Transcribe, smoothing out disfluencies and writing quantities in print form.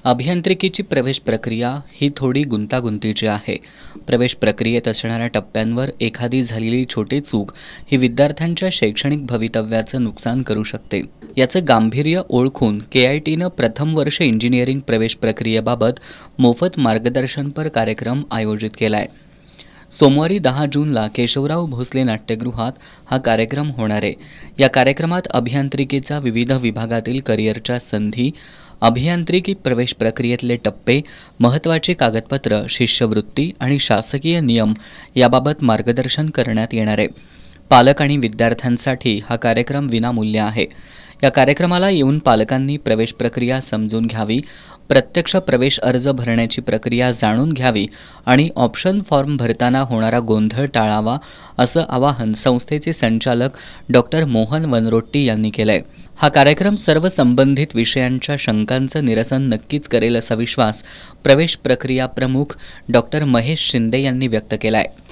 अभियांत्रिकीची प्रवेश प्रक्रिया ही थोडी गुंतागुंतीची आहे. प्रवेश प्रक्रियेत असणाऱ्या टप्प्यांवर एखादी झालेली छोटी चूक ही विद्यार्थ्यांच्या शैक्षणिक भवितव्याचं नुकसान करू शकते. याचं गांभीर्य ओळखून KITनं प्रथम वर्ष इंजिनिअरिंग प्रवेश प्रक्रियेबाबत मोफत मार्गदर्शनपर कार्यक्रम आयोजित केला आहे. सोमवारी 10 जूनला केशवराव भोसले नाट्यगृहात हा कार्यक्रम होणार आहे. या कार्यक्रमात अभियांत्रिकीचा विविध विभागातील करिअरच्या संधी, अभियांत्रिकी प्रवेश प्रक्रियेतले टप्पे, महत्त्वाची कागदपत्र, शिष्यवृत्ती आणि शासकीय नियम याबाबत मार्गदर्शन करण्यात येणार आहे. पालक आणि विद्यार्थ्यांसाठी हा कार्यक्रम विनामूल्य आहे. या कार्यक्रमाला येऊन पालकांनी प्रवेश प्रक्रिया समजून घ्यावी, प्रत्यक्ष प्रवेश अर्ज भरण्याची प्रक्रिया जाणून घ्यावी आणि ऑप्शन फॉर्म भरताना होणारा गोंधळ टाळावा, असं आवाहन संस्थेचे संचालक डॉक्टर मोहन वनरोट्टी यांनी केलं आहे. हा कार्यक्रम सर्व संबंधित विषयांच्या शंकांचं निरसन नक्कीच करेल असा विश्वास प्रवेश प्रक्रिया प्रमुख डॉक्टर महेश शिंदे यांनी व्यक्त केला आहे.